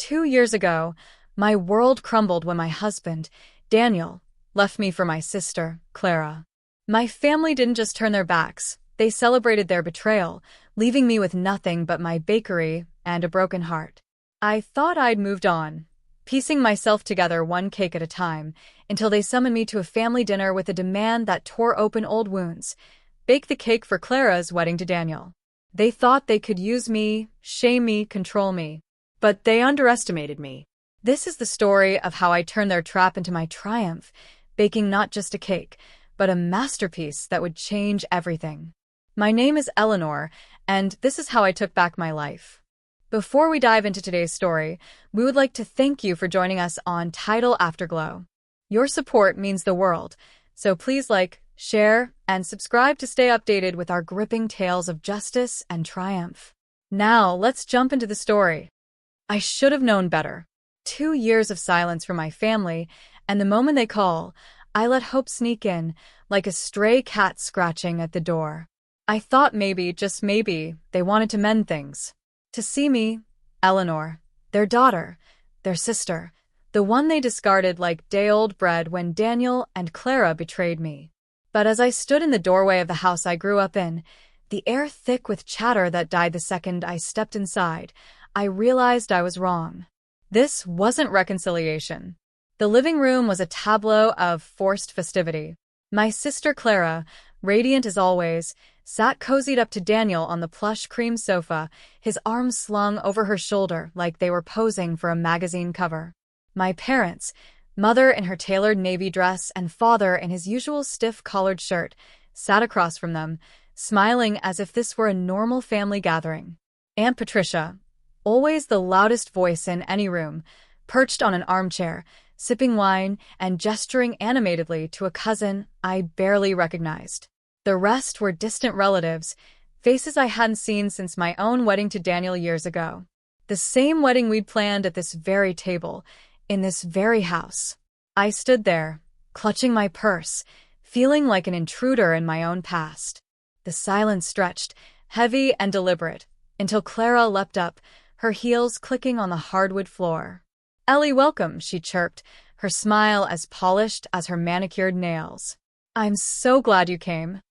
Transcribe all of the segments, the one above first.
2 years ago, my world crumbled when my husband, Daniel, left me for my sister, Clara. My family didn't just turn their backs, they celebrated their betrayal, leaving me with nothing but my bakery and a broken heart. I thought I'd moved on, piecing myself together one cake at a time, until they summoned me to a family dinner with a demand that tore open old wounds. Bake the cake for Clara's wedding to Daniel. They thought they could use me, shame me, control me. But they underestimated me. This is the story of how I turned their trap into my triumph, baking not just a cake, but a masterpiece that would change everything. My name is Eleanor, and this is how I took back my life. Before we dive into today's story, we would like to thank you for joining us on Title Afterglow. Your support means the world, so please like, share, and subscribe to stay updated with our gripping tales of justice and triumph. Now, let's jump into the story. I should have known better. 2 years of silence from my family, and the moment they call, I let hope sneak in, like a stray cat scratching at the door. I thought maybe, just maybe, they wanted to mend things. To see me, Eleanor, their daughter, their sister, the one they discarded like day-old bread when Daniel and Clara betrayed me. But as I stood in the doorway of the house I grew up in, the air thick with chatter that died the second I stepped inside, I realized I was wrong. This wasn't reconciliation. The living room was a tableau of forced festivity. My sister Clara, radiant as always, sat cozied up to Daniel on the plush cream sofa, his arms slung over her shoulder like they were posing for a magazine cover. My parents, mother in her tailored navy dress and father in his usual stiff collared shirt, sat across from them, smiling as if this were a normal family gathering. Aunt Patricia, always the loudest voice in any room, perched on an armchair, sipping wine and gesturing animatedly to a cousin I barely recognized. The rest were distant relatives, faces I hadn't seen since my own wedding to Daniel years ago. The same wedding we'd planned at this very table, in this very house. I stood there, clutching my purse, feeling like an intruder in my own past. The silence stretched, heavy and deliberate, until Clara leapt up, her heels clicking on the hardwood floor. "Ellie, welcome," she chirped, her smile as polished as her manicured nails. "I'm so glad you came."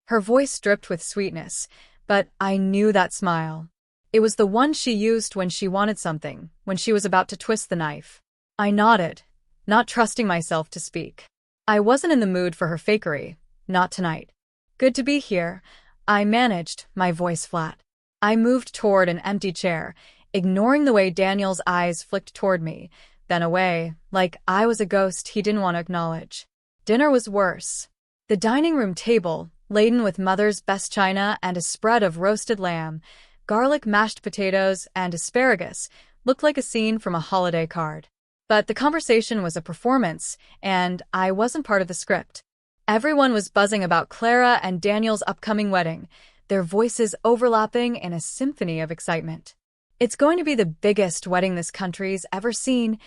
Her voice dripped with sweetness, but I knew that smile. It was the one she used when she wanted something, when she was about to twist the knife. I nodded, not trusting myself to speak. I wasn't in the mood for her fakery, not tonight. "Good to be here," I managed, my voice flat. I moved toward an empty chair, ignoring the way Daniel's eyes flicked toward me, then away, like I was a ghost he didn't want to acknowledge. Dinner was worse. The dining room table, laden with mother's best china and a spread of roasted lamb, garlic mashed potatoes, and asparagus, looked like a scene from a holiday card. But the conversation was a performance, and I wasn't part of the script. Everyone was buzzing about Clara and Daniel's upcoming wedding, their voices overlapping in a symphony of excitement. "It's going to be the biggest wedding this country's ever seen,"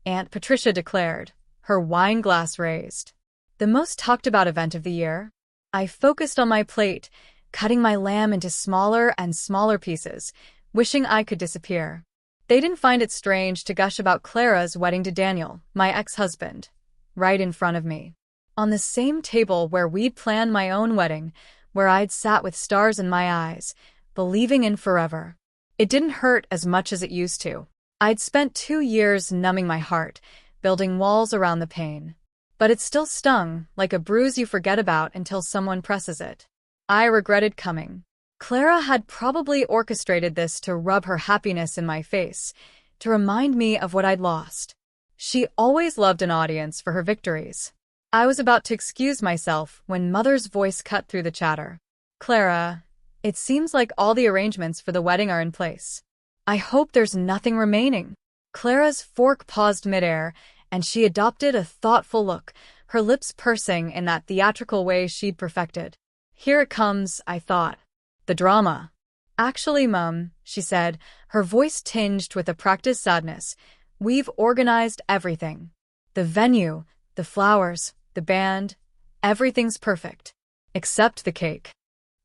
Aunt Patricia declared, her wine glass raised. "The most talked about event of the year." I focused on my plate, cutting my lamb into smaller and smaller pieces, wishing I could disappear. They didn't find it strange to gush about Clara's wedding to Daniel, my ex-husband, right in front of me. On the same table where we'd planned my own wedding, where I'd sat with stars in my eyes, believing in forever. It didn't hurt as much as it used to. I'd spent 2 years numbing my heart, building walls around the pain. But it still stung, like a bruise you forget about until someone presses it. I regretted coming. Clara had probably orchestrated this to rub her happiness in my face, to remind me of what I'd lost. She always loved an audience for her victories. I was about to excuse myself when Mother's voice cut through the chatter. "Clara, it seems like all the arrangements for the wedding are in place. I hope there's nothing remaining." Clara's fork paused midair, and she adopted a thoughtful look, her lips pursing in that theatrical way she'd perfected. "Here it comes," I thought. "The drama." "Actually, Mum," she said, her voice tinged with a practiced sadness, "we've organized everything. The venue, the flowers, the band, everything's perfect. Except the cake."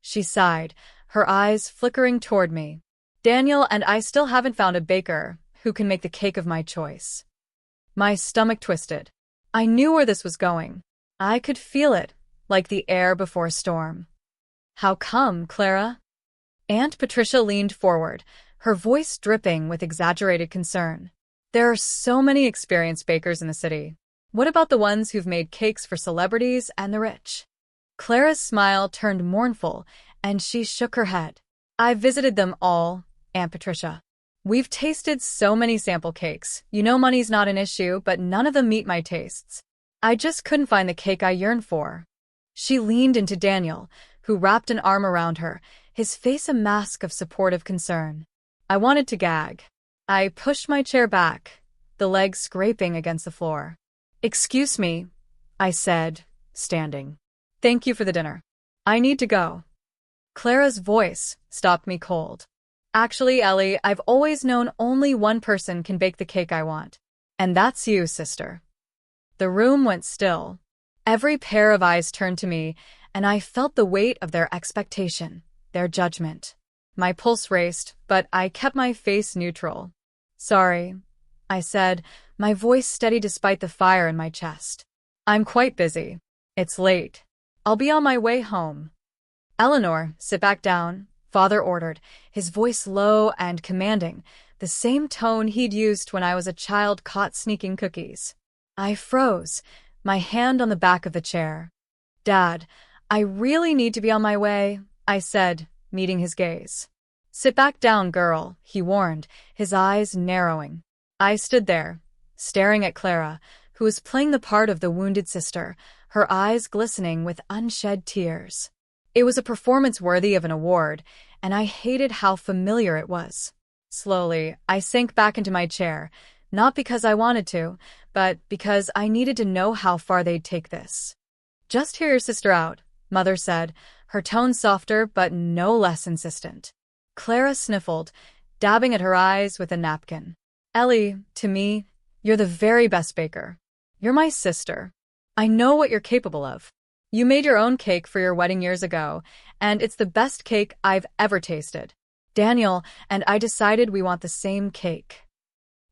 She sighed, her eyes flickering toward me. "Daniel and I still haven't found a baker who can make the cake of my choice. My stomach twisted. I knew where this was going. I could feel it, like the air before a storm. How come, Clara? Aunt Patricia leaned forward, her voice dripping with exaggerated concern. There are so many experienced bakers in the city. What about the ones who've made cakes for celebrities and the rich? Clara's smile turned mournful, and she shook her head. I've visited them all, Aunt Patricia. We've tasted so many sample cakes. You know money's not an issue, but none of them meet my tastes. I just couldn't find the cake I yearned for. She leaned into Daniel, who wrapped an arm around her, his face a mask of supportive concern. I wanted to gag. I pushed my chair back, the legs scraping against the floor. Excuse me, I said, standing. Thank you for the dinner. I need to go. Clara's voice stopped me cold. Actually, Ellie, I've always known only one person can bake the cake I want. And that's you, sister. The room went still. Every pair of eyes turned to me, and I felt the weight of their expectation, their judgment. My pulse raced, but I kept my face neutral. Sorry, I said, my voice steady despite the fire in my chest. I'm quite busy. It's late. I'll be on my way home. Eleanor, sit back down, Father ordered, his voice low and commanding, the same tone he'd used when I was a child caught sneaking cookies. I froze, my hand on the back of the chair. Dad, I really need to be on my way, I said, meeting his gaze. Sit back down, girl, he warned, his eyes narrowing. I stood there, staring at Clara, who was playing the part of the wounded sister, her eyes glistening with unshed tears. It was a performance worthy of an award, and I hated how familiar it was. Slowly, I sank back into my chair, not because I wanted to, but because I needed to know how far they'd take this. Just hear your sister out, Mother said, her tone softer but no less insistent. Clara sniffled, dabbing at her eyes with a napkin. Ellie, to me, you're the very best baker. You're my sister. I know what you're capable of. You made your own cake for your wedding years ago, and it's the best cake I've ever tasted. Daniel and I decided we want the same cake.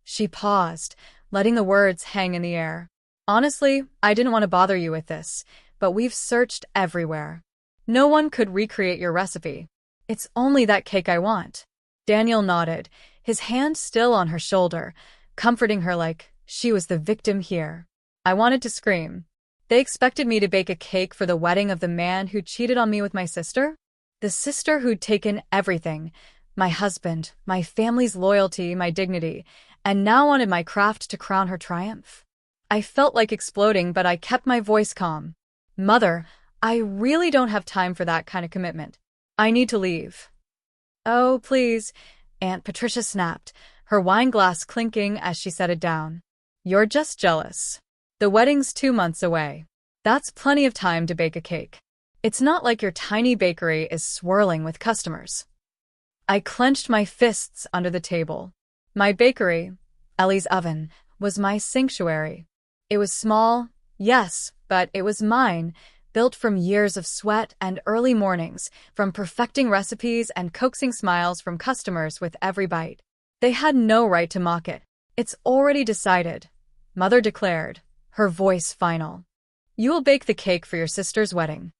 She paused, letting the words hang in the air. Honestly, I didn't want to bother you with this, but we've searched everywhere. No one could recreate your recipe. It's only that cake I want. Daniel nodded, his hand still on her shoulder, comforting her like she was the victim here. I wanted to scream. They expected me to bake a cake for the wedding of the man who cheated on me with my sister? The sister who'd taken everything, my husband, my family's loyalty, my dignity, and now wanted my craft to crown her triumph? I felt like exploding, but I kept my voice calm. Mother, I really don't have time for that kind of commitment. I need to leave. Oh, please, Aunt Patricia snapped, her wine glass clinking as she set it down. You're just jealous. The wedding's 2 months away. That's plenty of time to bake a cake. It's not like your tiny bakery is swirling with customers. I clenched my fists under the table. My bakery, Ellie's oven, was my sanctuary. It was small, yes, but it was mine, built from years of sweat and early mornings, from perfecting recipes and coaxing smiles from customers with every bite. They had no right to mock it. It's already decided, Mother declared, her voice final. You will bake the cake for your sister's wedding.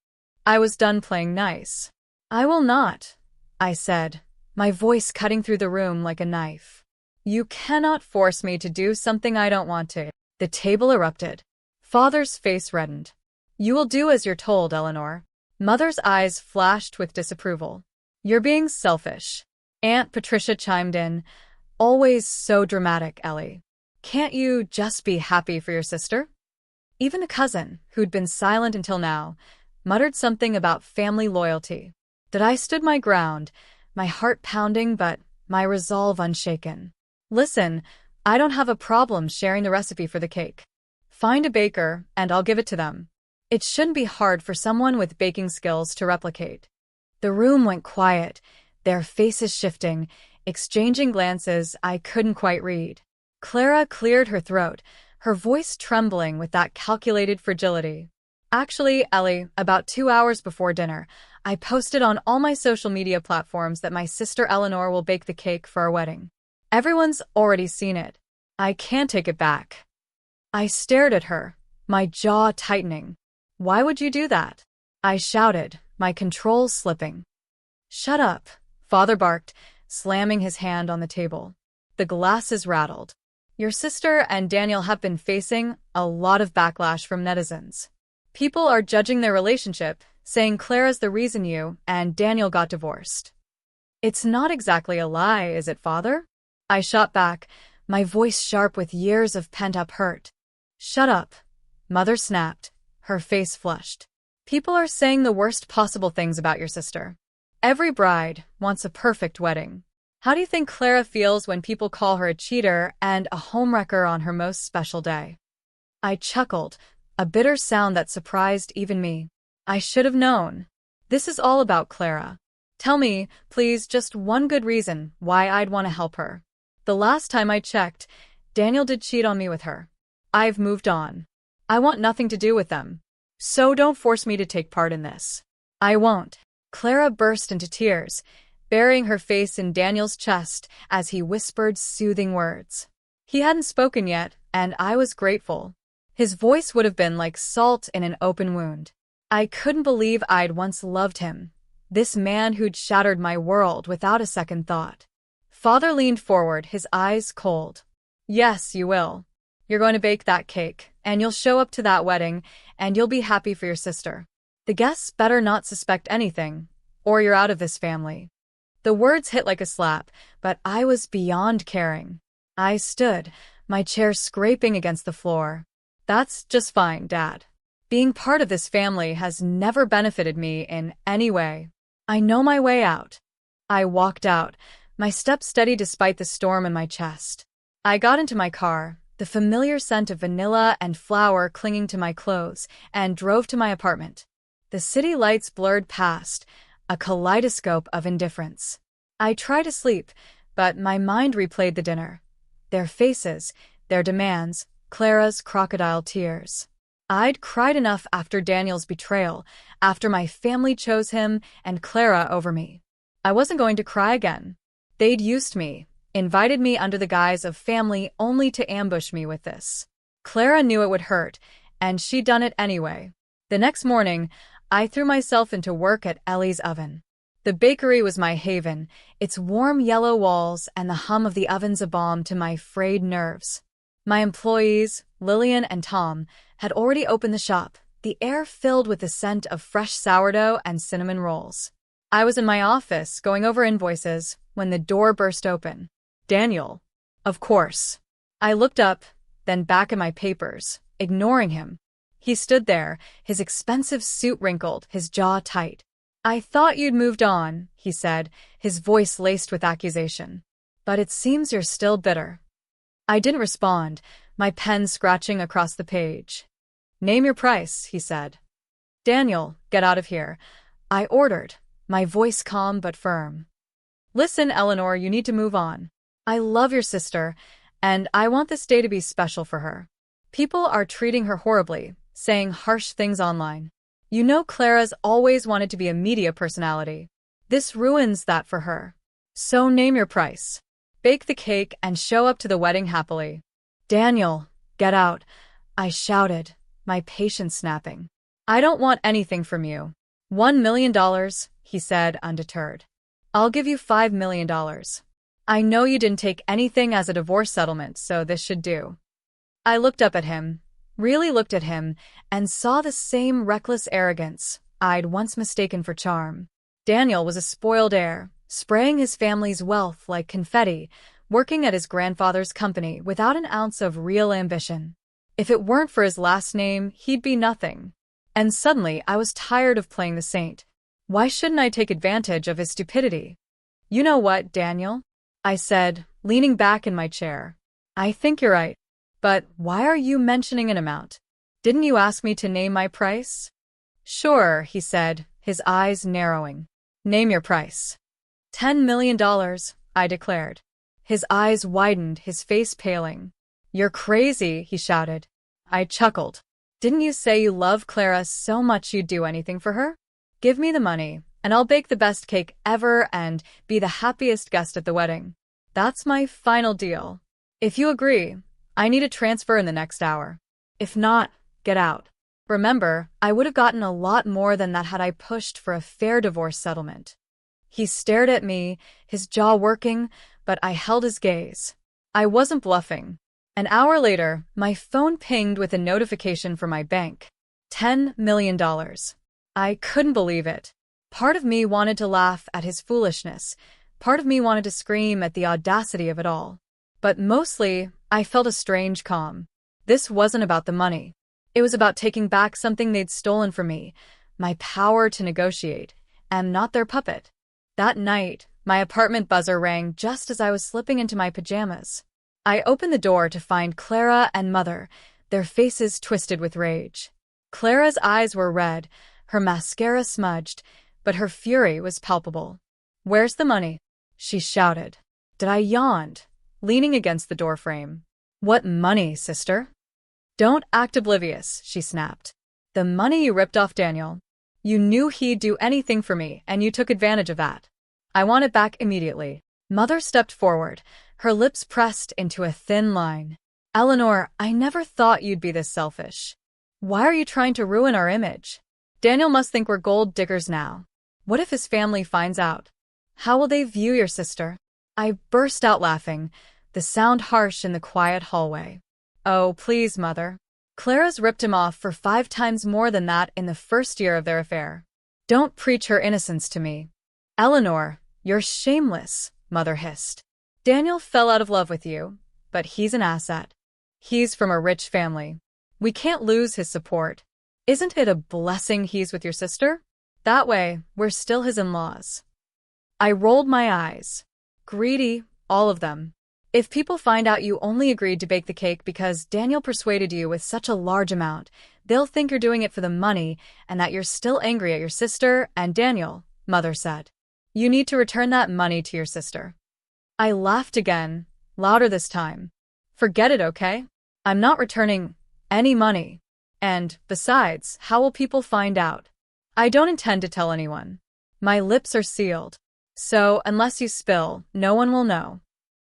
I was done playing nice. I will not, I said, my voice cutting through the room like a knife. You cannot force me to do something I don't want to. The table erupted. Father's face reddened. You will do as you're told, Eleanor. Mother's eyes flashed with disapproval. You're being selfish. Aunt Patricia chimed in. Always so dramatic, Ellie. Can't you just be happy for your sister? Even a cousin, who'd been silent until now, muttered something about family loyalty. That I stood my ground, my heart pounding but my resolve unshaken. Listen, I don't have a problem sharing the recipe for the cake. Find a baker, and I'll give it to them. It shouldn't be hard for someone with baking skills to replicate. The room went quiet, their faces shifting, exchanging glances I couldn't quite read. Clara cleared her throat, her voice trembling with that calculated fragility. Actually, Ellie, about 2 hours before dinner, I posted on all my social media platforms that my sister Eleanor will bake the cake for our wedding. Everyone's already seen it. I can't take it back. I stared at her, my jaw tightening. Why would you do that? I shouted, my control slipping. Shut up, Father barked, slamming his hand on the table. The glasses rattled. Your sister and Daniel have been facing a lot of backlash from netizens. People are judging their relationship, saying Clara's the reason you and Daniel got divorced. It's not exactly a lie, is it, Father? I shot back, my voice sharp with years of pent-up hurt. Shut up, Mother snapped, her face flushed. People are saying the worst possible things about your sister. Every bride wants a perfect wedding. How do you think Clara feels when people call her a cheater and a homewrecker on her most special day? I chuckled, a bitter sound that surprised even me. I should have known. This is all about Clara. Tell me, please, just one good reason why I'd want to help her. The last time I checked, Daniel did cheat on me with her. I've moved on. I want nothing to do with them. So don't force me to take part in this. I won't. Clara burst into tears, burying her face in Daniel's chest as he whispered soothing words. He hadn't spoken yet, and I was grateful. His voice would have been like salt in an open wound. I couldn't believe I'd once loved him, this man who'd shattered my world without a second thought. Father leaned forward, his eyes cold. Yes, you will. You're going to bake that cake, and you'll show up to that wedding, and you'll be happy for your sister. The guests better not suspect anything, or you're out of this family. The words hit like a slap, but I was beyond caring. I stood, my chair scraping against the floor. That's just fine, Dad. Being part of this family has never benefited me in any way. I know my way out. I walked out, my steps steady despite the storm in my chest. I got into my car, the familiar scent of vanilla and flour clinging to my clothes, and drove to my apartment. The city lights blurred past, a kaleidoscope of indifference. I tried to sleep, but my mind replayed the dinner. Their faces, their demands, Clara's crocodile tears. I'd cried enough after Daniel's betrayal, after my family chose him and Clara over me. I wasn't going to cry again. They'd used me, invited me under the guise of family only to ambush me with this. Clara knew it would hurt, and she'd done it anyway. The next morning, I threw myself into work at Ellie's oven. The bakery was my haven, its warm yellow walls and the hum of the ovens a balm to my frayed nerves. My employees, Lillian and Tom, had already opened the shop, the air filled with the scent of fresh sourdough and cinnamon rolls. I was in my office, going over invoices, when the door burst open. Daniel. Of course. I looked up, then back at my papers, ignoring him. He stood there, his expensive suit wrinkled, his jaw tight. I thought you'd moved on, he said, his voice laced with accusation. But it seems you're still bitter. I didn't respond, my pen scratching across the page. Name your price, he said. Daniel, get out of here, I ordered, my voice calm but firm. Listen, Eleanor, you need to move on. I love your sister, and I want this day to be special for her. People are treating her horribly, saying harsh things online. You know Clara's always wanted to be a media personality. This ruins that for her. So name your price. Bake the cake and show up to the wedding happily. Daniel, get out, I shouted, my patience snapping. I don't want anything from you. $1 million, he said, undeterred. I'll give you $5 million. I know you didn't take anything as a divorce settlement, so this should do. I looked up at him, really looked at him, and saw the same reckless arrogance I'd once mistaken for charm. Daniel was a spoiled heir, spraying his family's wealth like confetti, working at his grandfather's company without an ounce of real ambition. If it weren't for his last name, he'd be nothing. And suddenly I was tired of playing the saint. Why shouldn't I take advantage of his stupidity? You know what, Daniel? I said, leaning back in my chair. I think you're right. But why are you mentioning an amount? Didn't you ask me to name my price? Sure, he said, his eyes narrowing. Name your price. $10 million, I declared. His eyes widened, his face paling. You're crazy, he shouted. I chuckled. Didn't you say you love Clara so much you'd do anything for her? Give me the money, and I'll bake the best cake ever and be the happiest guest at the wedding. That's my final deal. If you agree, I need a transfer in the next hour. If not, get out. Remember, I would have gotten a lot more than that had I pushed for a fair divorce settlement. He stared at me, his jaw working, but I held his gaze. I wasn't bluffing. An hour later, my phone pinged with a notification from my bank. $10 million. I couldn't believe it. Part of me wanted to laugh at his foolishness. Part of me wanted to scream at the audacity of it all. But mostly, I felt a strange calm. This wasn't about the money. It was about taking back something they'd stolen from me, my power to negotiate, and not their puppet. That night, my apartment buzzer rang just as I was slipping into my pajamas. I opened the door to find Clara and Mother, their faces twisted with rage. Clara's eyes were red, her mascara smudged, but her fury was palpable. "Where's the money?" she shouted. I yawned, leaning against the doorframe. "What money, sister?" "Don't act oblivious," she snapped. "The money you ripped off Daniel. You knew he'd do anything for me, and you took advantage of that. I want it back immediately." Mother stepped forward, her lips pressed into a thin line. "Eleanor, I never thought you'd be this selfish. Why are you trying to ruin our image? Daniel must think we're gold diggers now. What if his family finds out? How will they view your sister?" I burst out laughing, the sound harsh in the quiet hallway. "Oh, please, Mother. Clara's ripped him off for 5 times more than that in the first year of their affair. Don't preach her innocence to me." "Eleanor, you're shameless," Mother hissed. "Daniel fell out of love with you, but he's an asset. He's from a rich family. We can't lose his support. Isn't it a blessing he's with your sister? That way, we're still his in-laws." I rolled my eyes. Greedy, all of them. If people find out you only agreed to bake the cake because Daniel persuaded you with such a large amount, they'll think you're doing it for the money and that you're still angry at your sister and Daniel, Mother said. "You need to return that money to your sister." I laughed again, louder this time. "Forget it, okay? I'm not returning any money. And, besides, how will people find out? I don't intend to tell anyone. My lips are sealed. So, unless you spill, no one will know."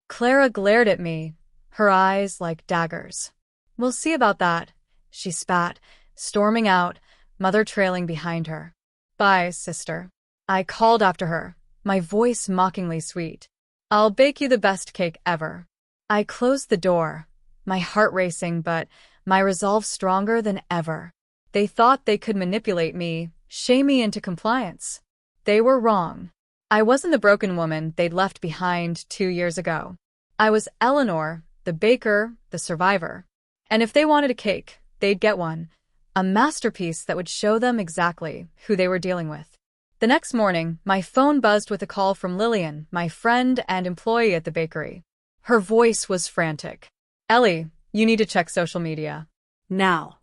Clara glared at me, her eyes like daggers. "We'll see about that," she spat, storming out, Mother trailing behind her. "Bye, sister." I called after her, my voice mockingly sweet. "I'll bake you the best cake ever." I closed the door, my heart racing but my resolve stronger than ever. They thought they could manipulate me, shame me into compliance. They were wrong. I wasn't the broken woman they'd left behind 2 years ago. I was Eleanor, the baker, the survivor. And if they wanted a cake, they'd get one. A masterpiece that would show them exactly who they were dealing with. The next morning, my phone buzzed with a call from Lillian, my friend and employee at the bakery. Her voice was frantic. "Ellie, you need to check social media. Now."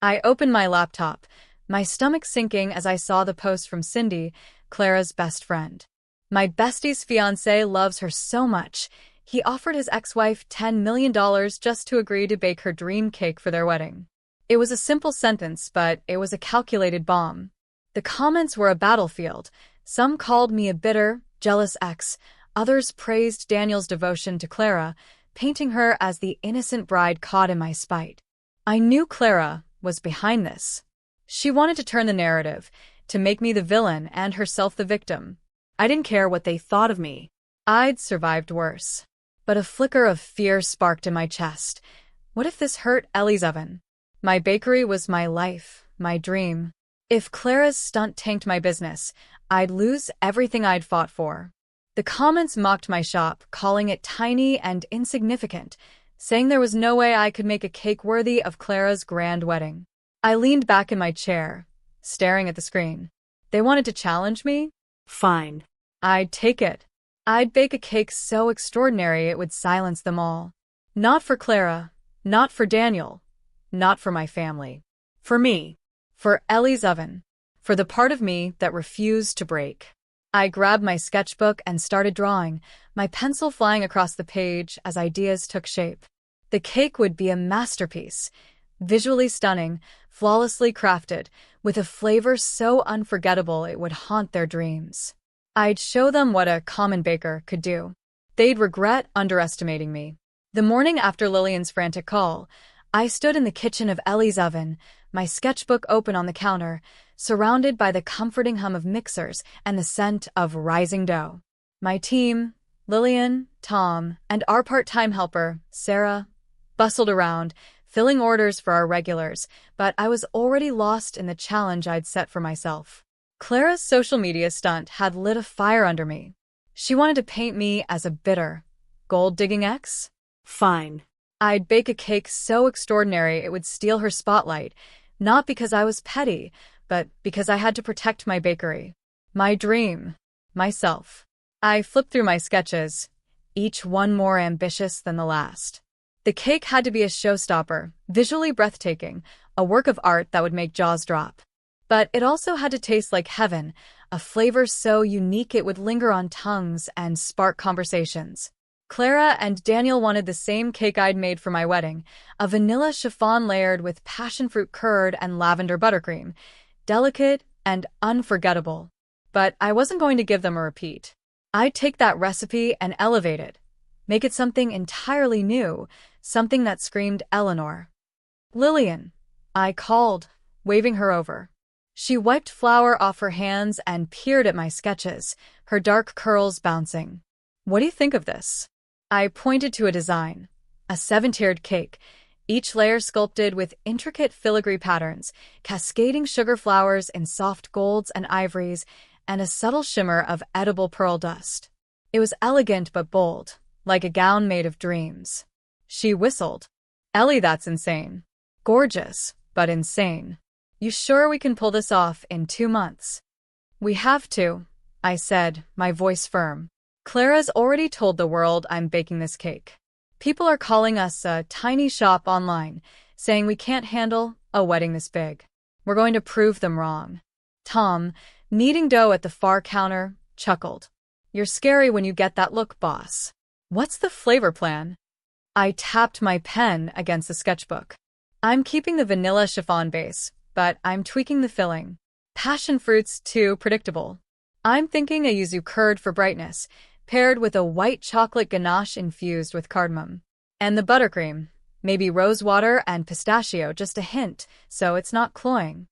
I opened my laptop, my stomach sinking as I saw the post from Cindy, Clara's best friend. "My bestie's fiancé loves her so much, he offered his ex-wife $10 million just to agree to bake her dream cake for their wedding." It was a simple sentence, but it was a calculated bomb. The comments were a battlefield. Some called me a bitter, jealous ex. Others praised Daniel's devotion to Clara, painting her as the innocent bride caught in my spite. I knew Clara was behind this. She wanted to turn the narrative, to make me the villain and herself the victim. I didn't care what they thought of me. I'd survived worse. But a flicker of fear sparked in my chest. What if this hurt Ellie's oven? My bakery was my life, my dream. If Clara's stunt tanked my business, I'd lose everything I'd fought for. The comments mocked my shop, calling it tiny and insignificant, saying there was no way I could make a cake worthy of Clara's grand wedding. I leaned back in my chair, staring at the screen. They wanted to challenge me? Fine. I'd take it. I'd bake a cake so extraordinary it would silence them all. Not for Clara, not for Daniel, not for my family. For me. For Ellie's oven. For the part of me that refused to break. I grabbed my sketchbook and started drawing, my pencil flying across the page as ideas took shape. The cake would be a masterpiece, visually stunning, flawlessly crafted, with a flavor so unforgettable it would haunt their dreams. I'd show them what a common baker could do. They'd regret underestimating me. The morning after Lillian's frantic call, I stood in the kitchen of Ellie's oven, my sketchbook open on the counter, surrounded by the comforting hum of mixers and the scent of rising dough. My team, Lillian, Tom, and our part-time helper, Sarah, bustled around, filling orders for our regulars, but I was already lost in the challenge I'd set for myself. Clara's social media stunt had lit a fire under me. She wanted to paint me as a bitter, gold-digging ex? Fine. I'd bake a cake so extraordinary it would steal her spotlight, not because I was petty, but because I had to protect my bakery. My dream. Myself. I flipped through my sketches, each one more ambitious than the last. The cake had to be a showstopper, visually breathtaking, a work of art that would make jaws drop. But it also had to taste like heaven, a flavor so unique it would linger on tongues and spark conversations. Clara and Daniel wanted the same cake I'd made for my wedding, a vanilla chiffon layered with passion fruit curd and lavender buttercream, delicate and unforgettable. But I wasn't going to give them a repeat. I'd take that recipe and elevate it, make it something entirely new, something that screamed Eleanor. Lillian, I called, waving her over. She wiped flour off her hands and peered at my sketches, her dark curls bouncing. What do you think of this? I pointed to a design, a 7-tiered cake, each layer sculpted with intricate filigree patterns, cascading sugar flowers in soft golds and ivories, and a subtle shimmer of edible pearl dust. It was elegant but bold, like a gown made of dreams. She whistled. Ellie, that's insane. Gorgeous, but insane. You sure we can pull this off in 2 months? We have to, I said, my voice firm. Clara's already told the world I'm baking this cake. People are calling us a tiny shop online, saying we can't handle a wedding this big. We're going to prove them wrong. Tom, kneading dough at the far counter, chuckled. You're scary when you get that look, boss. What's the flavor plan? I tapped my pen against the sketchbook. I'm keeping the vanilla chiffon base, but I'm tweaking the filling. Passion fruit's too predictable. I'm thinking a yuzu curd for brightness, paired with a white chocolate ganache infused with cardamom. And the buttercream, maybe rose water and pistachio, just a hint, so it's not cloying.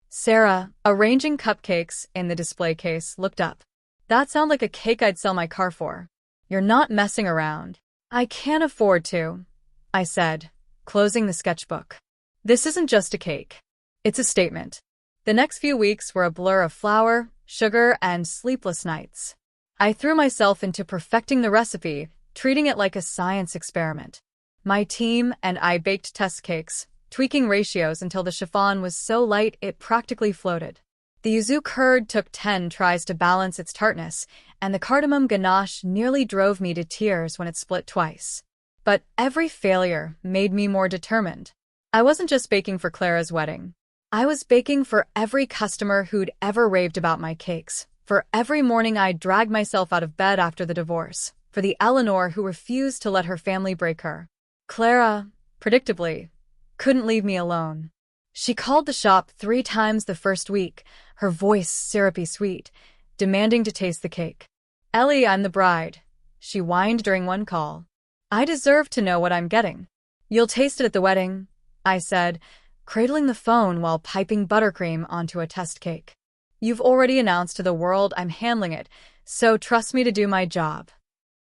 Sarah, arranging cupcakes in the display case, looked up. That sounds like a cake I'd sell my car for. You're not messing around. I can't afford to, I said, closing the sketchbook. This isn't just a cake. It's a statement. The next few weeks were a blur of flour, sugar, and sleepless nights. I threw myself into perfecting the recipe, treating it like a science experiment. My team and I baked test cakes, tweaking ratios until the chiffon was so light it practically floated. The yuzu curd took 10 tries to balance its tartness, and the cardamom ganache nearly drove me to tears when it split twice. But every failure made me more determined. I wasn't just baking for Clara's wedding. I was baking for every customer who'd ever raved about my cakes, for every morning I'd drag myself out of bed after the divorce, for the Eleanor who refused to let her family break her. Clara, predictably, couldn't leave me alone. She called the shop 3 times the first week, her voice syrupy sweet, demanding to taste the cake. Ellie, I'm the bride, she whined during one call. I deserve to know what I'm getting. You'll taste it at the wedding, I said, cradling the phone while piping buttercream onto a test cake. You've already announced to the world I'm handling it, so trust me to do my job.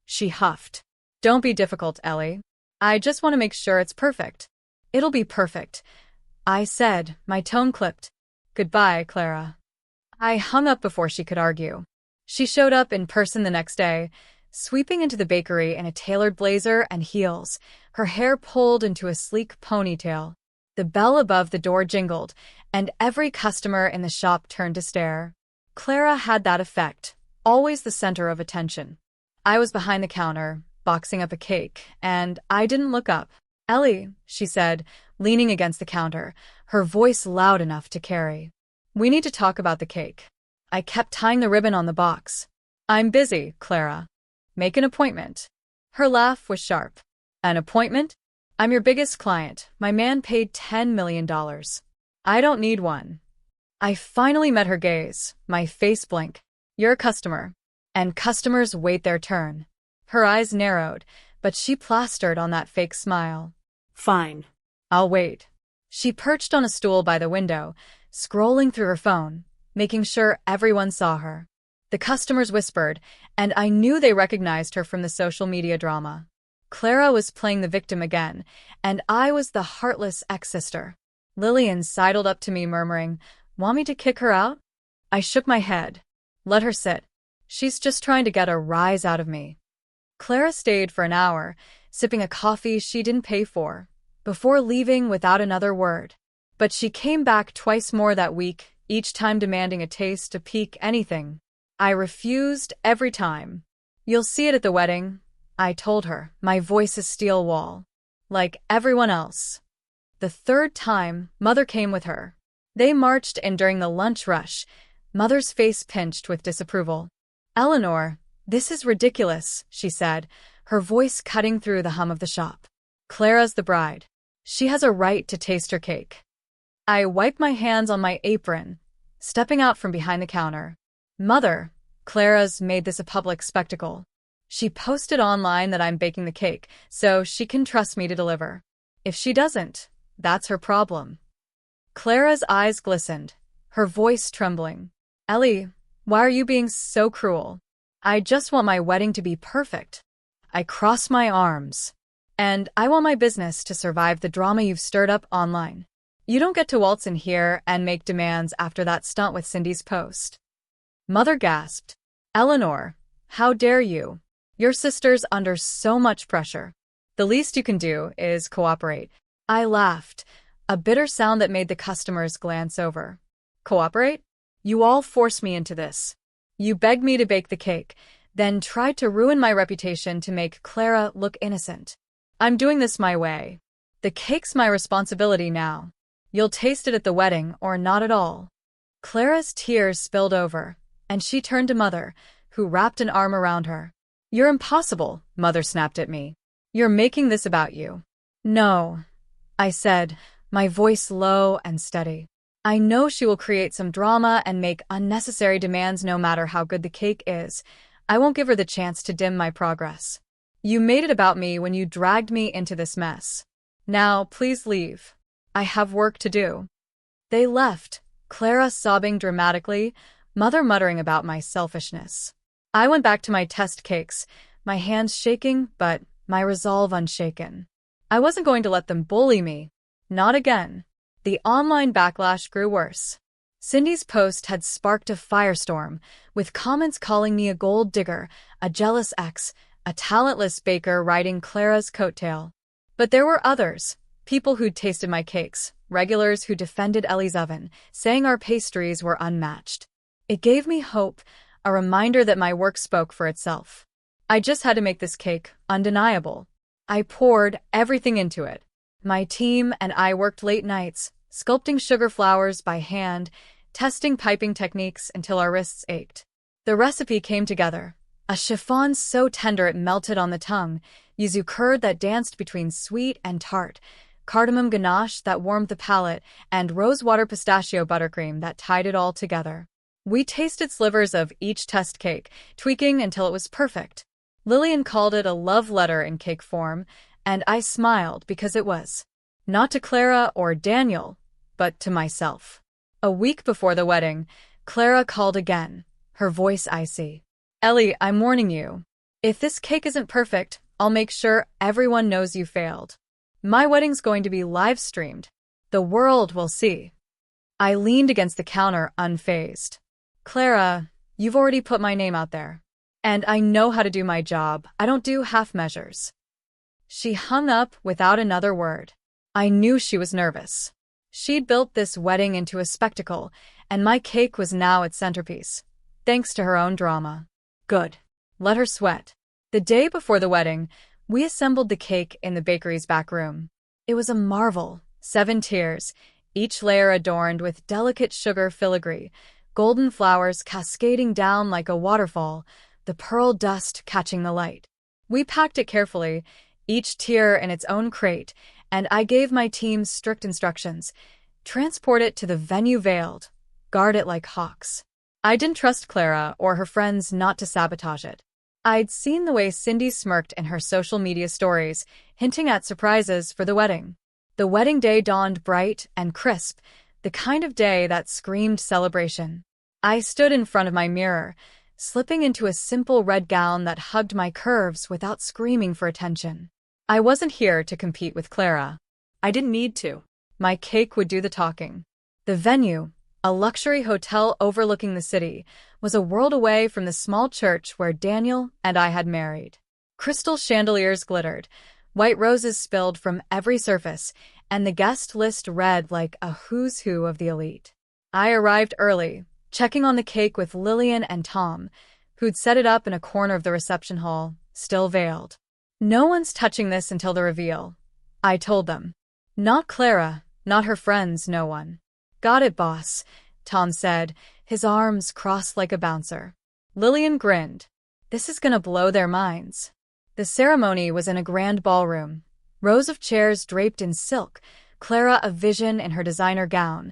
She huffed. Don't be difficult, Ellie. I just want to make sure it's perfect. It'll be perfect, I said, my tone clipped. Goodbye, Clara. I hung up before she could argue. She showed up in person the next day, sweeping into the bakery in a tailored blazer and heels, her hair pulled into a sleek ponytail. The bell above the door jingled, and every customer in the shop turned to stare. Clara had that effect, always the center of attention. I was behind the counter, boxing up a cake, and I didn't look up. Ellie, she said, leaning against the counter, her voice loud enough to carry. We need to talk about the cake. I kept tying the ribbon on the box. I'm busy, Clara. Make an appointment. Her laugh was sharp. An appointment? I'm your biggest client. My man paid $10 million. I don't need one. I finally met her gaze, my face blank. You're a customer. And customers wait their turn. Her eyes narrowed, but she plastered on that fake smile. Fine. I'll wait. She perched on a stool by the window, scrolling through her phone, making sure everyone saw her. The customers whispered, and I knew they recognized her from the social media drama. Clara was playing the victim again, and I was the heartless ex-sister. Lillian sidled up to me murmuring, "Want me to kick her out?" I shook my head. Let her sit. She's just trying to get a rise out of me. Clara stayed for an hour, sipping a coffee she didn't pay for, before leaving without another word. But she came back twice more that week, each time demanding a taste, a peek, anything. I refused every time. "You'll see it at the wedding," I told her, my voice a steel wall. Like everyone else. The third time, Mother came with her. They marched in during the lunch rush, Mother's face pinched with disapproval. "Eleanor, this is ridiculous," she said, her voice cutting through the hum of the shop. "Clara's the bride. She has a right to taste her cake." I wiped my hands on my apron, stepping out from behind the counter. "Mother, Clara's made this a public spectacle. She posted online that I'm baking the cake, so she can trust me to deliver. If she doesn't, that's her problem." Clara's eyes glistened, her voice trembling. "Ellie, why are you being so cruel? I just want my wedding to be perfect." I crossed my arms. "And I want my business to survive the drama you've stirred up online. You don't get to waltz in here and make demands after that stunt with Cindy's post." Mother gasped. "Eleanor, how dare you? Your sister's under so much pressure. The least you can do is cooperate." I laughed, a bitter sound that made the customers glance over. "Cooperate? You all forced me into this. You begged me to bake the cake, then tried to ruin my reputation to make Clara look innocent. I'm doing this my way. The cake's my responsibility now. You'll taste it at the wedding or not at all." Clara's tears spilled over, and she turned to Mother, who wrapped an arm around her. "You're impossible," Mother snapped at me. "You're making this about you." "No," I said, my voice low and steady. "I know she will create some drama and make unnecessary demands no matter how good the cake is. I won't give her the chance to dim my progress. You made it about me when you dragged me into this mess. Now, please leave. I have work to do." They left, Clara sobbing dramatically, Mother muttering about my selfishness. I went back to my test cakes, my hands shaking, but my resolve unshaken. I wasn't going to let them bully me. Not again. The online backlash grew worse. Cindy's post had sparked a firestorm, with comments calling me a gold digger, a jealous ex, a talentless baker riding Clara's coattail. But there were others, people who'd tasted my cakes, regulars who defended Ellie's oven, saying our pastries were unmatched. It gave me hope, a reminder that my work spoke for itself. I just had to make this cake undeniable. I poured everything into it. My team and I worked late nights, sculpting sugar flowers by hand, testing piping techniques until our wrists ached. The recipe came together. A chiffon so tender it melted on the tongue, yuzu curd that danced between sweet and tart, cardamom ganache that warmed the palate, and rosewater pistachio buttercream that tied it all together. We tasted slivers of each test cake, tweaking until it was perfect. Lillian called it a love letter in cake form, and I smiled because it was. Not to Clara or Daniel, but to myself. A week before the wedding, Clara called again, her voice icy. "Ellie, I'm warning you. If this cake isn't perfect, I'll make sure everyone knows you failed. My wedding's going to be live-streamed. The world will see." I leaned against the counter, unfazed. "Clara, you've already put my name out there. And I know how to do my job. I don't do half measures." She hung up without another word. I knew she was nervous. She'd built this wedding into a spectacle, and my cake was now its centerpiece, thanks to her own drama. Good. Let her sweat. The day before the wedding, we assembled the cake in the bakery's back room. It was a marvel, 7 tiers, each layer adorned with delicate sugar filigree, golden flowers cascading down like a waterfall, the pearl dust catching the light. We packed it carefully, each tier in its own crate, and I gave my team strict instructions. Transport it to the venue veiled. Guard it like hawks. I didn't trust Clara or her friends not to sabotage it. I'd seen the way Cindy smirked in her social media stories, hinting at surprises for the wedding. The wedding day dawned bright and crisp, the kind of day that screamed celebration. I stood in front of my mirror, slipping into a simple red gown that hugged my curves without screaming for attention. I wasn't here to compete with Clara. I didn't need to. My cake would do the talking. The venue, a luxury hotel overlooking the city, was a world away from the small church where Daniel and I had married. Crystal chandeliers glittered, white roses spilled from every surface, and the guest list read like a who's who of the elite. I arrived early, checking on the cake with Lillian and Tom, who'd set it up in a corner of the reception hall, still veiled. "No one's touching this until the reveal," I told them. "Not Clara, not her friends, no one." "Got it, boss," Tom said, his arms crossed like a bouncer. Lillian grinned. "This is gonna blow their minds." The ceremony was in a grand ballroom. Rows of chairs draped in silk, Clara a vision in her designer gown,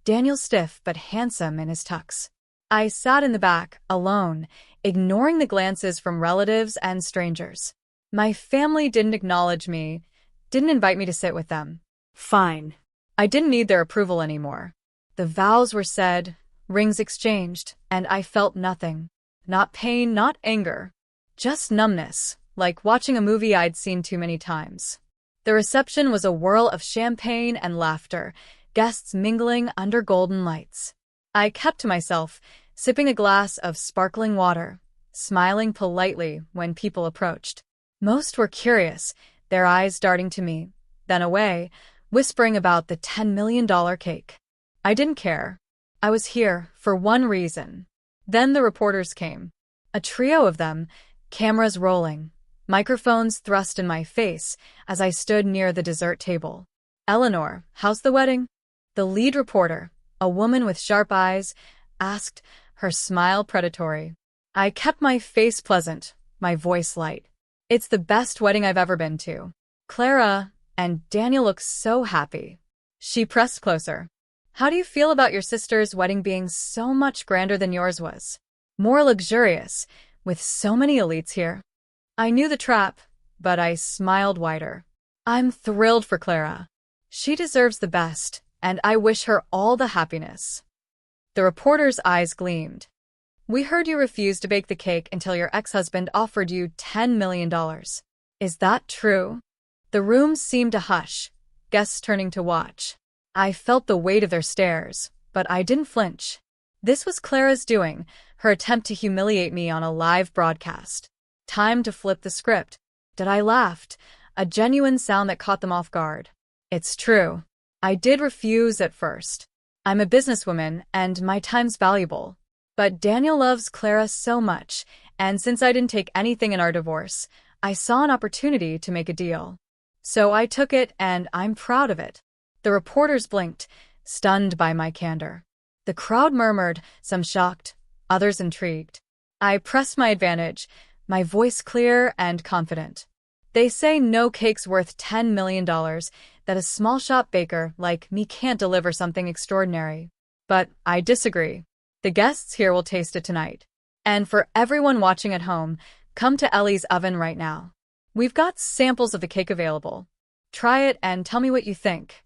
Daniel stiff but handsome in his tux. I sat in the back, alone, ignoring the glances from relatives and strangers. My family didn't acknowledge me, didn't invite me to sit with them. Fine. I didn't need their approval anymore. The vows were said, rings exchanged, and I felt nothing. Not pain, not anger. Just numbness, like watching a movie I'd seen too many times. The reception was a whirl of champagne and laughter, guests mingling under golden lights. I kept to myself, sipping a glass of sparkling water, smiling politely when people approached. Most were curious, their eyes darting to me, then away, whispering about the $10 million cake. I didn't care. I was here for one reason. Then the reporters came. A trio of them, cameras rolling, microphones thrust in my face as I stood near the dessert table. "Eleanor, how's the wedding?" The lead reporter, a woman with sharp eyes, asked, her smile predatory. I kept my face pleasant, my voice light. "It's the best wedding I've ever been to. Clara and Daniel look so happy." She pressed closer. "How do you feel about your sister's wedding being so much grander than yours was? More luxurious, with so many elites here?" I knew the trap, but I smiled wider. "I'm thrilled for Clara. She deserves the best, and I wish her all the happiness." The reporter's eyes gleamed. "We heard you refused to bake the cake until your ex-husband offered you $10 million. Is that true?" The room seemed to hush, guests turning to watch. I felt the weight of their stares, but I didn't flinch. This was Clara's doing, her attempt to humiliate me on a live broadcast. Time to flip the script. Did I laugh? A genuine sound that caught them off guard. "It's true. I did refuse at first. I'm a businesswoman, and my time's valuable. But Daniel loves Clara so much, and since I didn't take anything in our divorce, I saw an opportunity to make a deal. So I took it, and I'm proud of it." The reporters blinked, stunned by my candor. The crowd murmured, some shocked, others intrigued. I pressed my advantage, my voice clear and confident. "They say no cake's worth $10 million, that a small shop baker like me can't deliver something extraordinary. But I disagree. The guests here will taste it tonight. And for everyone watching at home, come to Ellie's oven right now. We've got samples of the cake available. Try it and tell me what you think."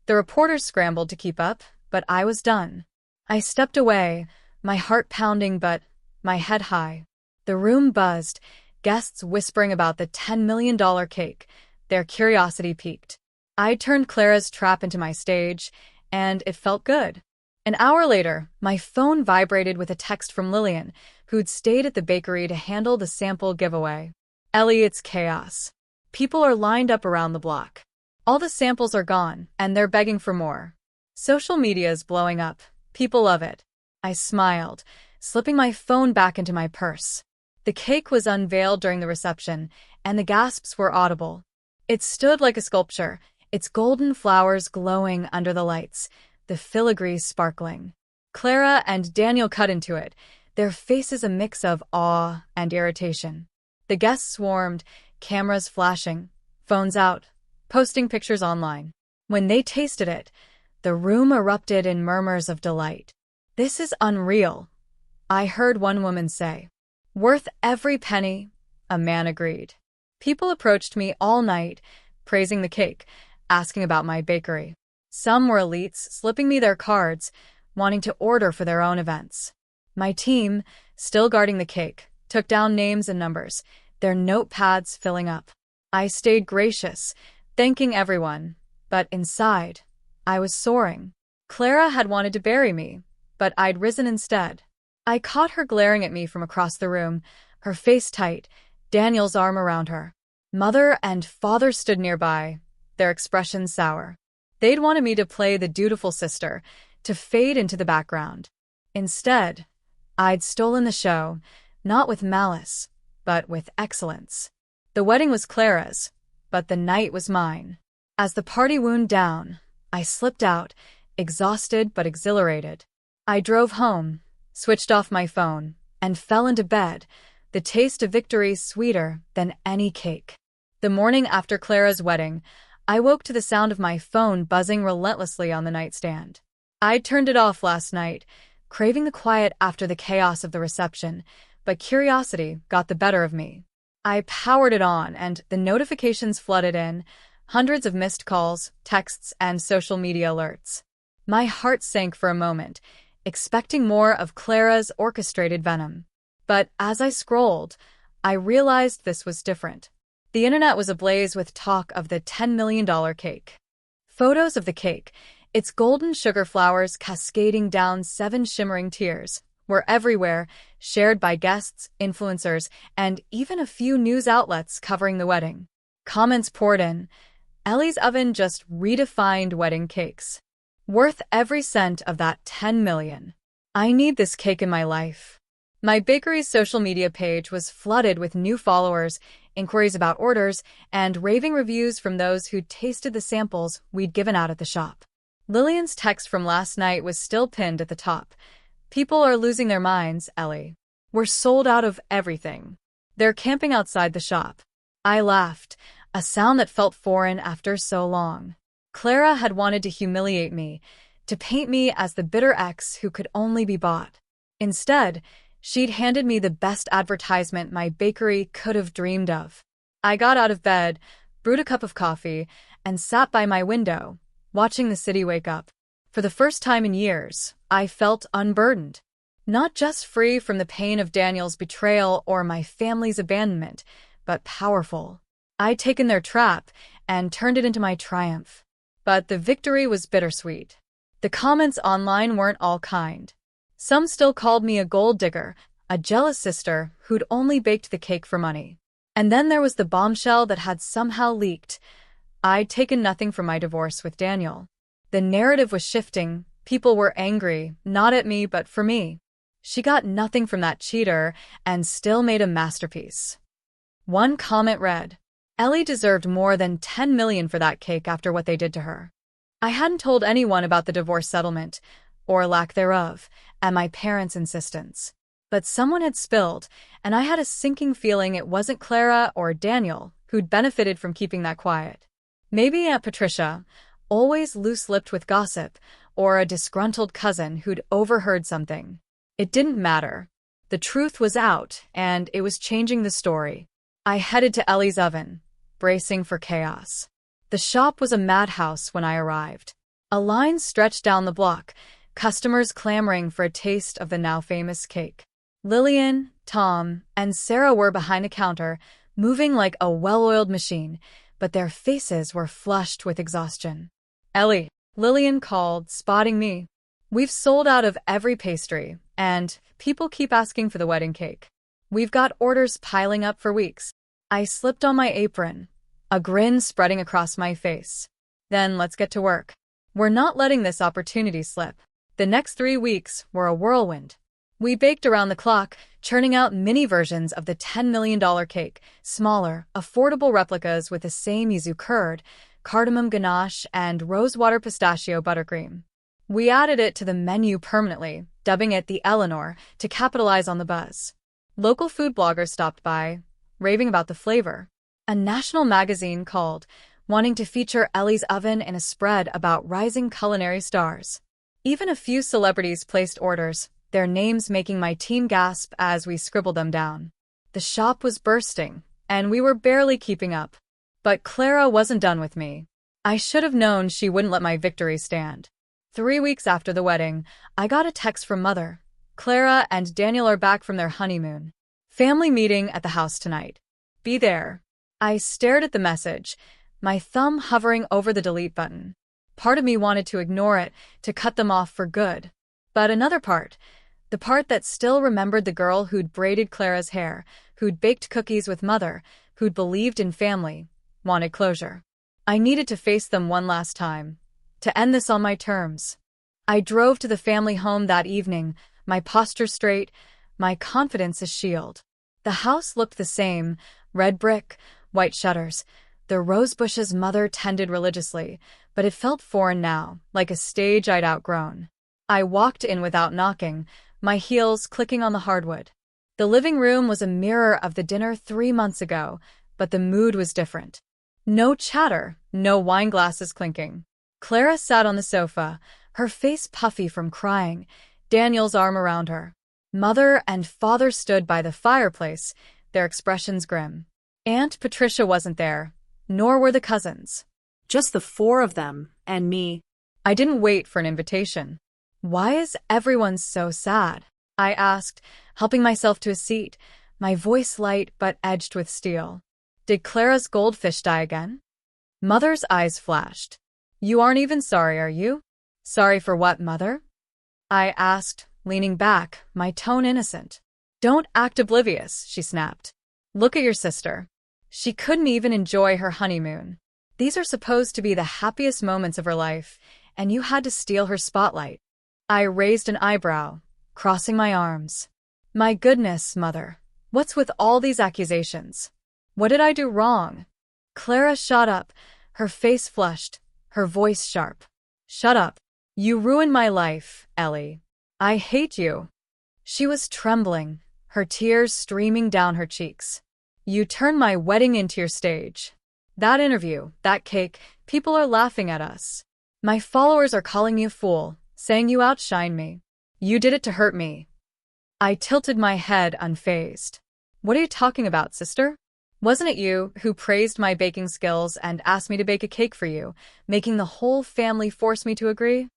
The reporters scrambled to keep up, but I was done. I stepped away, my heart pounding but my head high. The room buzzed, guests whispering about the $10 million cake, their curiosity piqued. I turned Clara's trap into my stage, and it felt good. An hour later, my phone vibrated with a text from Lillian, who'd stayed at the bakery to handle the sample giveaway. "Ellie, it's chaos. People are lined up around the block. All the samples are gone, and they're begging for more. Social media is blowing up. People love it." I smiled, slipping my phone back into my purse. The cake was unveiled during the reception, and the gasps were audible. It stood like a sculpture, its golden flowers glowing under the lights, the filigree sparkling. Clara and Daniel cut into it, their faces a mix of awe and irritation. The guests swarmed, cameras flashing, phones out, posting pictures online. When they tasted it, the room erupted in murmurs of delight. "This is unreal," I heard one woman say. Worth every penny, a man agreed. People approached me all night, praising the cake, asking about my bakery. Some were elites, slipping me their cards, wanting to order for their own events. My team, still guarding the cake, took down names and numbers, their notepads filling up. I stayed gracious, thanking everyone, but inside, I was soaring. Clara had wanted to bury me, but I'd risen instead. I caught her glaring at me from across the room, her face tight, Daniel's arm around her. Mother and father stood nearby, their expressions sour. They'd wanted me to play the dutiful sister, to fade into the background. Instead, I'd stolen the show, not with malice, but with excellence. The wedding was Clara's, but the night was mine. As the party wound down, I slipped out, exhausted but exhilarated. I drove home, switched off my phone, and fell into bed, the taste of victory sweeter than any cake. The morning after Clara's wedding, I woke to the sound of my phone buzzing relentlessly on the nightstand. I'd turned it off last night, craving the quiet after the chaos of the reception, but curiosity got the better of me. I powered it on, and the notifications flooded in, hundreds of missed calls, texts, and social media alerts. My heart sank for a moment, expecting more of Clara's orchestrated venom. But as I scrolled, I realized this was different. The internet was ablaze with talk of the $10 million cake. Photos of the cake, its golden sugar flowers cascading down 7 shimmering tiers, were everywhere, shared by guests, influencers, and even a few news outlets covering the wedding. Comments poured in. Ellie's oven just redefined wedding cakes. Worth every cent of that $10 million. I need this cake in my life. My bakery's social media page was flooded with new followers, inquiries about orders, and raving reviews from those who'd tasted the samples we'd given out at the shop. Lillian's text from last night was still pinned at the top. People are losing their minds, Ellie. We're sold out of everything. They're camping outside the shop. I laughed, a sound that felt foreign after so long. Clara had wanted to humiliate me, to paint me as the bitter ex who could only be bought. Instead, she'd handed me the best advertisement my bakery could have dreamed of. I got out of bed, brewed a cup of coffee, and sat by my window, watching the city wake up. For the first time in years, I felt unburdened. Not just free from the pain of Daniel's betrayal or my family's abandonment, but powerful. I'd taken their trap and turned it into my triumph. But the victory was bittersweet. The comments online weren't all kind. Some still called me a gold digger, a jealous sister who'd only baked the cake for money. And then there was the bombshell that had somehow leaked. I'd taken nothing from my divorce with Daniel. The narrative was shifting. People were angry, not at me, but for me. She got nothing from that cheater and still made a masterpiece. One comment read, Ellie deserved more than $10 million for that cake after what they did to her. I hadn't told anyone about the divorce settlement, or lack thereof, and my parents' insistence. But someone had spilled, and I had a sinking feeling it wasn't Clara or Daniel who'd benefited from keeping that quiet. Maybe Aunt Patricia, always loose-lipped with gossip, or a disgruntled cousin who'd overheard something. It didn't matter. The truth was out, and it was changing the story. I headed to Ellie's oven, bracing for chaos. The shop was a madhouse when I arrived. A line stretched down the block, customers clamoring for a taste of the now-famous cake. Lillian, Tom, and Sarah were behind the counter, moving like a well-oiled machine, but their faces were flushed with exhaustion. Ellie, Lillian called, spotting me. We've sold out of every pastry, and people keep asking for the wedding cake. We've got orders piling up for weeks. I slipped on my apron, a grin spreading across my face. Then let's get to work. We're not letting this opportunity slip. The next 3 weeks were a whirlwind. We baked around the clock, churning out mini versions of the $10 million cake, smaller, affordable replicas with the same yuzu curd, cardamom ganache, and rosewater pistachio buttercream. We added it to the menu permanently, dubbing it the Eleanor, to capitalize on the buzz. Local food bloggers stopped by, raving about the flavor. A national magazine called, wanting to feature Ellie's oven in a spread about rising culinary stars. Even a few celebrities placed orders, their names making my team gasp as we scribbled them down. The shop was bursting, and we were barely keeping up. But Clara wasn't done with me. I should have known she wouldn't let my victory stand. 3 weeks after the wedding, I got a text from Mother. Clara and Daniel are back from their honeymoon. Family meeting at the house tonight. Be there. I stared at the message, my thumb hovering over the delete button. Part of me wanted to ignore it, to cut them off for good. But another part, the part that still remembered the girl who'd braided Clara's hair, who'd baked cookies with Mother, who'd believed in family, wanted closure. I needed to face them one last time, to end this on my terms. I drove to the family home that evening, my posture straight, my confidence a shield. The house looked the same, red brick, white shutters, the rose bushes Mother tended religiously, but it felt foreign now, like a stage I'd outgrown. I walked in without knocking, my heels clicking on the hardwood. The living room was a mirror of the dinner 3 months ago, but the mood was different. No chatter, no wine glasses clinking. Clara sat on the sofa, her face puffy from crying, Daniel's arm around her. Mother and Father stood by the fireplace, their expressions grim. Aunt Patricia wasn't there, nor were the cousins. Just the 4 of them, and me. I didn't wait for an invitation. Why is everyone so sad? I asked, helping myself to a seat, my voice light but edged with steel. Did Clara's goldfish die again? Mother's eyes flashed. You aren't even sorry, are you? Sorry for what, Mother? I asked, leaning back, my tone innocent. Don't act oblivious, she snapped. Look at your sister. She couldn't even enjoy her honeymoon. These are supposed to be the happiest moments of her life, and you had to steal her spotlight. I raised an eyebrow, crossing my arms. My goodness, Mother, what's with all these accusations? What did I do wrong? Clara shot up, her face flushed, her voice sharp. Shut up. You ruined my life, Ellie. I hate you. She was trembling, her tears streaming down her cheeks. You turned my wedding into your stage. That interview, that cake, people are laughing at us. My followers are calling me a fool, saying you outshine me. You did it to hurt me. I tilted my head unfazed. What are you talking about, sister? Wasn't it you who praised my baking skills and asked me to bake a cake for you, making the whole family force me to agree?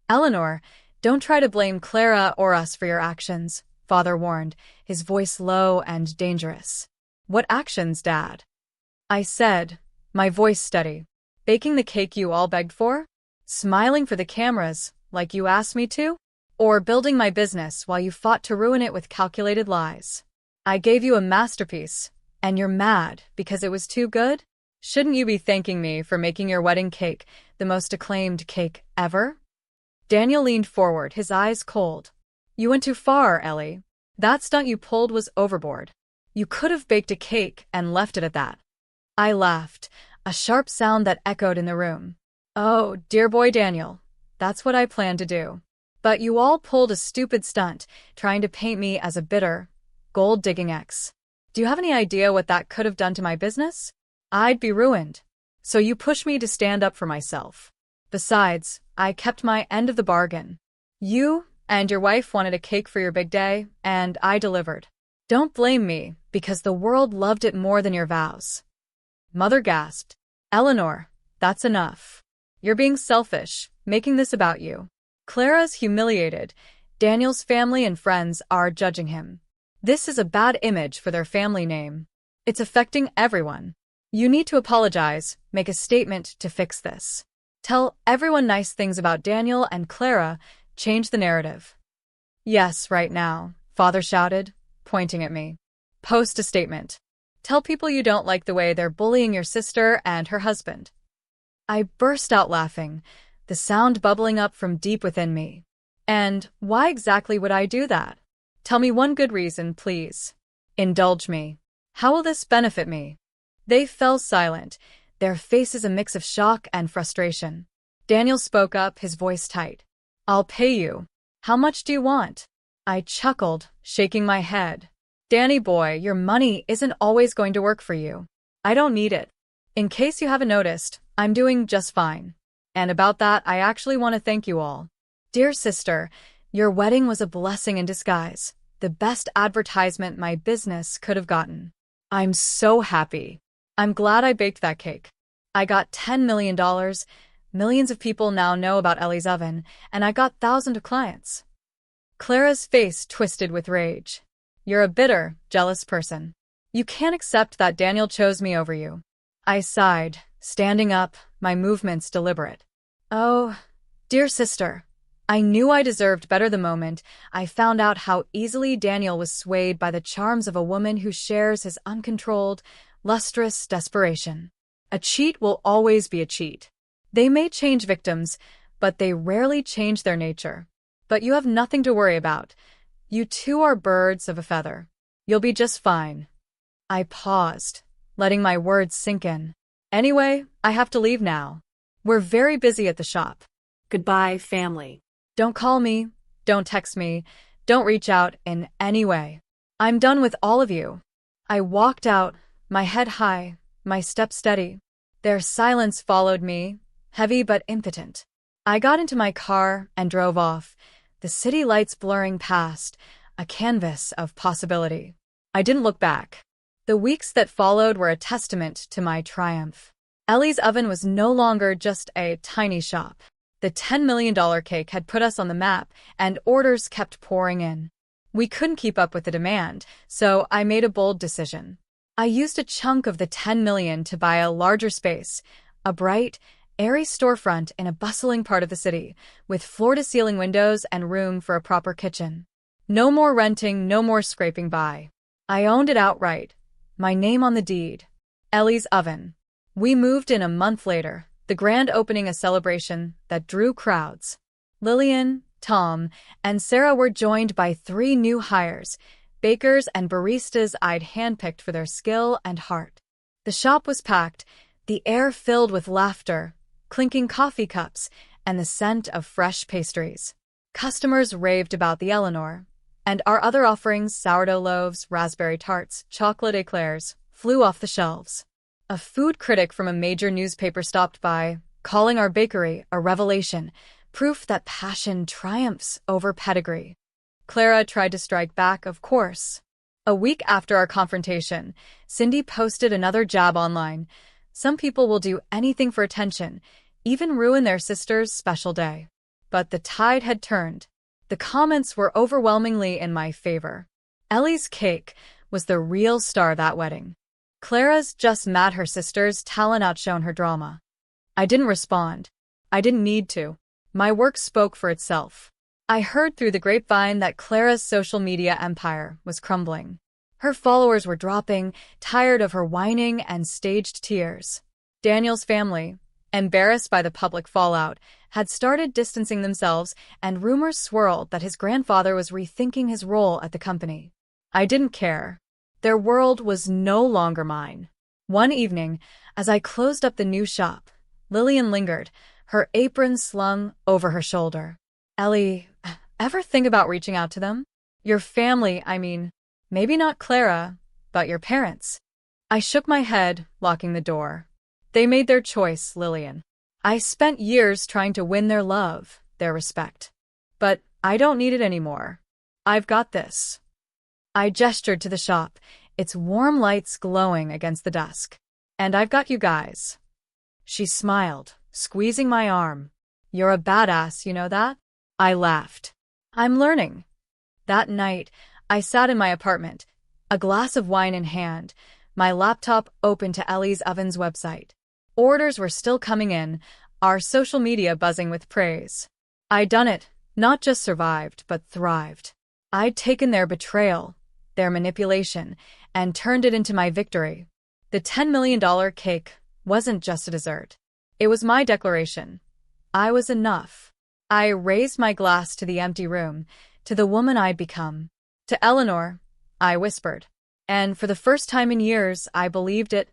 Eleanor, don't try to blame Clara or us for your actions, Father warned, his voice low and dangerous. What actions, Dad? I said, my voice steady. Baking the cake you all begged for? Smiling for the cameras, like you asked me to? Or building my business while you fought to ruin it with calculated lies? I gave you a masterpiece, and you're mad because it was too good? Shouldn't you be thanking me for making your wedding cake the most acclaimed cake ever? Daniel leaned forward, his eyes cold. You went too far, Ellie. That stunt you pulled was overboard. You could have baked a cake and left it at that. I laughed, a sharp sound that echoed in the room. Oh, dear boy Daniel, that's what I planned to do. But you all pulled a stupid stunt, trying to paint me as a bitter, gold-digging ex. Do you have any idea what that could have done to my business? I'd be ruined. So you pushed me to stand up for myself. Besides, I kept my end of the bargain. You and your wife wanted a cake for your big day, and I delivered. Don't blame me, because the world loved it more than your vows. Mother gasped. Eleanor, that's enough. You're being selfish, making this about you. Clara's humiliated. Daniel's family and friends are judging him. This is a bad image for their family name. It's affecting everyone. You need to apologize, make a statement to fix this. Tell everyone nice things about Daniel and Clara, change the narrative. Yes, right now, Father shouted, pointing at me. Post a statement. Tell people you don't like the way they're bullying your sister and her husband. I burst out laughing, the sound bubbling up from deep within me. And why exactly would I do that? Tell me one good reason, please. Indulge me. How will this benefit me? They fell silent, their faces a mix of shock and frustration. Daniel spoke up, his voice tight. I'll pay you. How much do you want? I chuckled, shaking my head. Danny boy, your money isn't always going to work for you. I don't need it. In case you haven't noticed, I'm doing just fine. And about that, I actually want to thank you all. Dear sister, Your wedding was a blessing in disguise, the best advertisement my business could have gotten. I'm so happy. I'm glad I baked that cake. I got $10 million. Millions of people now know about Ellie's oven, and I got thousands of clients. Clara's face twisted with rage. You're a bitter, jealous person. You can't accept that Daniel chose me over you. I sighed, standing up, my movements deliberate. Oh, dear sister. I knew I deserved better the moment I found out how easily Daniel was swayed by the charms of a woman who shares his uncontrolled, lustrous desperation. A cheat will always be a cheat. They may change victims, but they rarely change their nature. But you have nothing to worry about. You two are birds of a feather. You'll be just fine. I paused, letting my words sink in. Anyway, I have to leave now. We're very busy at the shop. Goodbye, family. Don't call me, don't text me, don't reach out in any way. I'm done with all of you. I walked out, my head high, my step steady. Their silence followed me, heavy but impotent. I got into my car and drove off, the city lights blurring past, a canvas of possibility. I didn't look back. The weeks that followed were a testament to my triumph. Ellie's oven was no longer just a tiny shop. The $10 million cake had put us on the map, and orders kept pouring in. We couldn't keep up with the demand, so I made a bold decision. I used a chunk of the $10 million to buy a larger space, a bright, airy storefront in a bustling part of the city, with floor-to-ceiling windows and room for a proper kitchen. No more renting, no more scraping by. I owned it outright. My name on the deed. Ellie's oven. We moved in a month later, the grand opening a celebration that drew crowds. Lillian, Tom, and Sarah were joined by 3 new hires, bakers and baristas I'd handpicked for their skill and heart. The shop was packed, the air filled with laughter, clinking coffee cups, and the scent of fresh pastries. Customers raved about the Eleanor, and our other offerings, sourdough loaves, raspberry tarts, chocolate eclairs, flew off the shelves. A food critic from a major newspaper stopped by, calling our bakery a revelation, proof that passion triumphs over pedigree. Clara tried to strike back, of course. A week after our confrontation, Cindy posted another jab online. Some people will do anything for attention, even ruin their sister's special day. But the tide had turned. The comments were overwhelmingly in my favor. Ellie's cake was the real star that wedding. Clara's just mad her sister's talent outshone her drama. I didn't respond. I didn't need to. My work spoke for itself. I heard through the grapevine that Clara's social media empire was crumbling. Her followers were dropping, tired of her whining and staged tears. Daniel's family, embarrassed by the public fallout, had started distancing themselves, and rumors swirled that his grandfather was rethinking his role at the company. I didn't care. Their world was no longer mine. One evening, as I closed up the new shop, Lillian lingered, her apron slung over her shoulder. Ellie, ever think about reaching out to them? Your family, I mean. Maybe not Clara, but your parents. I shook my head, locking the door. They made their choice, Lillian. I spent years trying to win their love, their respect. But I don't need it anymore. I've got this. I gestured to the shop, its warm lights glowing against the dusk. And I've got you guys. She smiled, squeezing my arm. You're a badass, you know that? I laughed. I'm learning. That night, I sat in my apartment, a glass of wine in hand, my laptop open to Ellie's oven's website. Orders were still coming in, our social media buzzing with praise. I'd done it, not just survived, but thrived. I'd taken their betrayal, their manipulation, and turned it into my victory. The $10 million cake wasn't just a dessert. It was my declaration. I was enough. I raised my glass to the empty room, to the woman I'd become. To Eleanor, I whispered. And for the first time in years, I believed it.